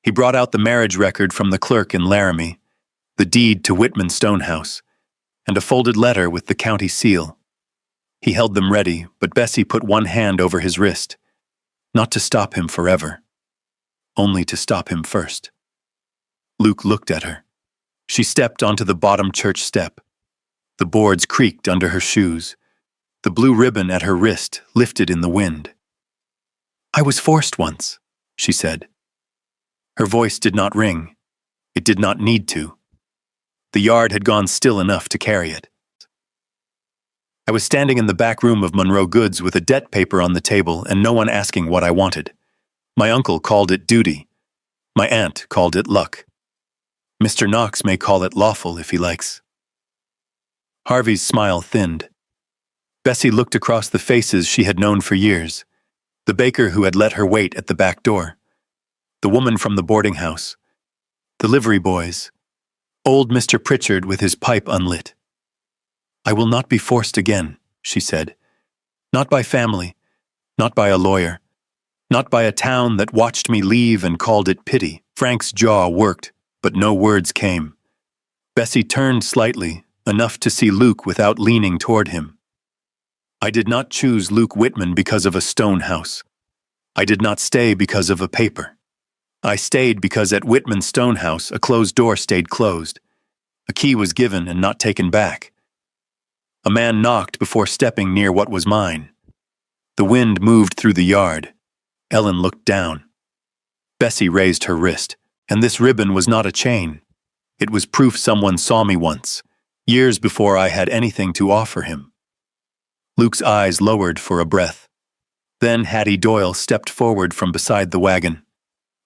He brought out the marriage record from the clerk in Laramie, the deed to Whitman Stonehouse, and a folded letter with the county seal. He held them ready, but Bessie put one hand over his wrist, not to stop him forever, only to stop him first. Luke looked at her. She stepped onto the bottom church step. The boards creaked under her shoes. The blue ribbon at her wrist lifted in the wind. "I was forced once," she said. Her voice did not ring. It did not need to. The yard had gone still enough to carry it. "I was standing in the back room of Monroe Goods with a debt paper on the table and no one asking what I wanted. My uncle called it duty. My aunt called it luck. Mr. Knox may call it lawful if he likes." Harvey's smile thinned. Bessie looked across the faces she had known for years. The baker who had let her wait at the back door. The woman from the boarding house. The livery boys. Old Mr. Pritchard with his pipe unlit. "I will not be forced again," she said. "Not by family, not by a lawyer, not by a town that watched me leave and called it pity." Frank's jaw worked, but no words came. Bessie turned slightly, enough to see Luke without leaning toward him. "I did not choose Luke Whitman because of a stone house. I did not stay because of a paper. I stayed because at Whitman Stonehouse a closed door stayed closed. A key was given and not taken back. A man knocked before stepping near what was mine. The wind moved through the yard. Ellen looked down. Bessie raised her wrist, and this ribbon was not a chain. It was proof someone saw me once, years before I had anything to offer him." Luke's eyes lowered for a breath. Then Hattie Doyle stepped forward from beside the wagon.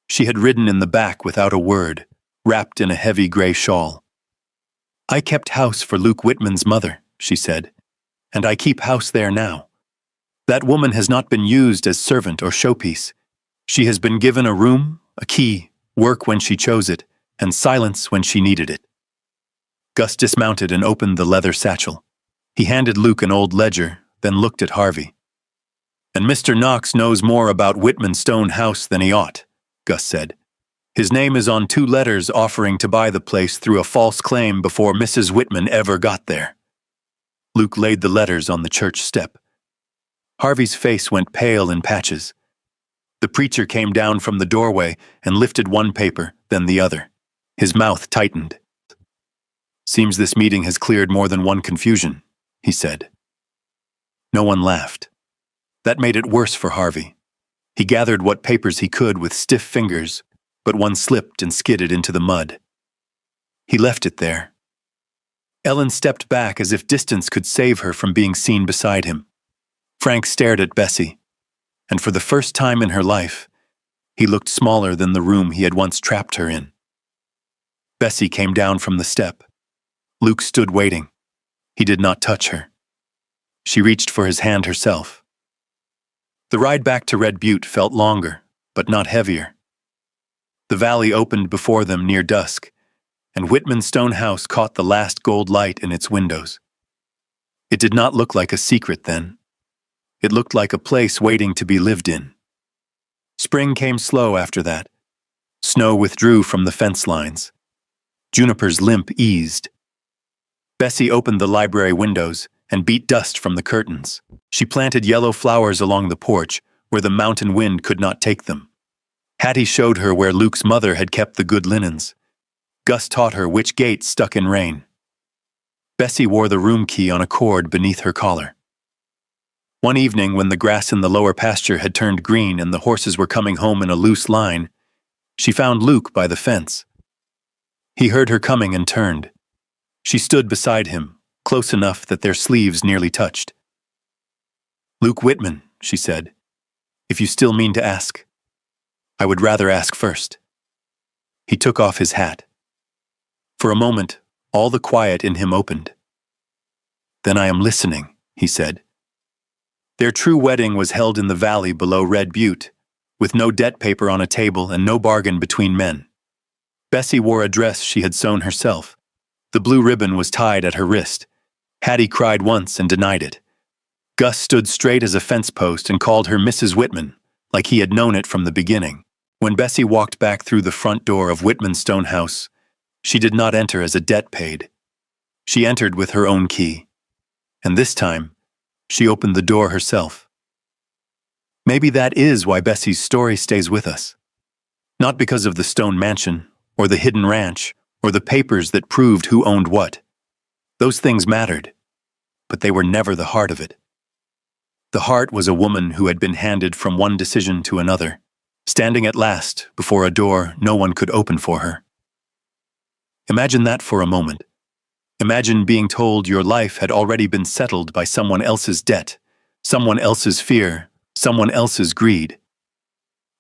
She had ridden in the back without a word, wrapped in a heavy gray shawl. "I kept house for Luke Whitman's mother," she said, "and I keep house there now. That woman has not been used as servant or showpiece. She has been given a room, a key, work when she chose it, and silence when she needed it." Gus dismounted and opened the leather satchel. He handed Luke an old ledger, then looked at Harvey. "And Mr. Knox knows more about Whitman Stonehouse than he ought," Gus said. "His name is on 2 letters offering to buy the place through a false claim before Mrs. Whitman ever got there." Luke laid the letters on the church step. Harvey's face went pale in patches. The preacher came down from the doorway and lifted one paper, then the other. His mouth tightened. "Seems this meeting has cleared more than one confusion," he said. No one laughed. That made it worse for Harvey. He gathered what papers he could with stiff fingers, but one slipped and skidded into the mud. He left it there. Ellen stepped back as if distance could save her from being seen beside him. Frank stared at Bessie, and for the first time in her life, he looked smaller than the room he had once trapped her in. Bessie came down from the step. Luke stood waiting. He did not touch her. She reached for his hand herself. The ride back to Red Butte felt longer, but not heavier. The valley opened before them near dusk, and Whitman's stone house caught the last gold light in its windows. It did not look like a secret then. It looked like a place waiting to be lived in. Spring came slow after that. Snow withdrew from the fence lines. Juniper's limp eased. Bessie opened the library windows and beat dust from the curtains. She planted yellow flowers along the porch where the mountain wind could not take them. Hattie showed her where Luke's mother had kept the good linens. Gus taught her which gate stuck in rain. Bessie wore the room key on a cord beneath her collar. One evening, when the grass in the lower pasture had turned green and the horses were coming home in a loose line, she found Luke by the fence. He heard her coming and turned. She stood beside him, close enough that their sleeves nearly touched. "Luke Whitman," she said, "if you still mean to ask. I would rather ask first." He took off his hat. For a moment, all the quiet in him opened. "Then I am listening," he said. Their true wedding was held in the valley below Red Butte, with no debt paper on a table and no bargain between men. Bessie wore a dress she had sewn herself. The blue ribbon was tied at her wrist. Hattie cried once and denied it. Gus stood straight as a fence post and called her Mrs. Whitman, like he had known it from the beginning. When Bessie walked back through the front door of Whitman's stone house, she did not enter as a debt paid. She entered with her own key. And this time, she opened the door herself. Maybe that is why Bessie's story stays with us. Not because of the stone mansion, or the hidden ranch, or the papers that proved who owned what. Those things mattered, but they were never the heart of it. The heart was a woman who had been handed from one decision to another, standing at last before a door no one could open for her. Imagine that for a moment. Imagine being told your life had already been settled by someone else's debt, someone else's fear, someone else's greed.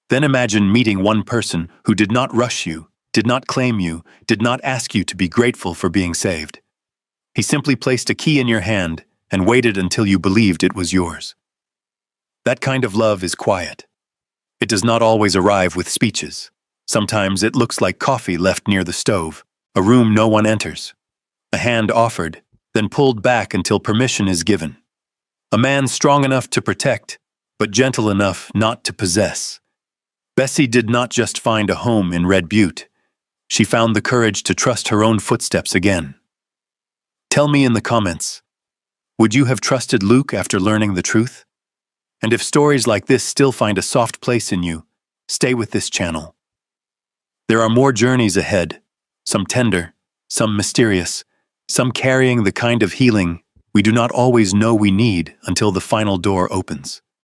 Then imagine meeting one person who did not rush you, did not claim you, did not ask you to be grateful for being saved. He simply placed a key in your hand and waited until you believed it was yours. That kind of love is quiet. It does not always arrive with speeches. Sometimes it looks like coffee left near the stove, a room no one enters. A hand offered, then pulled back until permission is given. A man strong enough to protect, but gentle enough not to possess. Bessie did not just find a home in Red Butte. She found the courage to trust her own footsteps again. Tell me in the comments, would you have trusted Luke after learning the truth? And if stories like this still find a soft place in you, stay with this channel. There are more journeys ahead, some tender, some mysterious, some carrying the kind of healing we do not always know we need until the final door opens.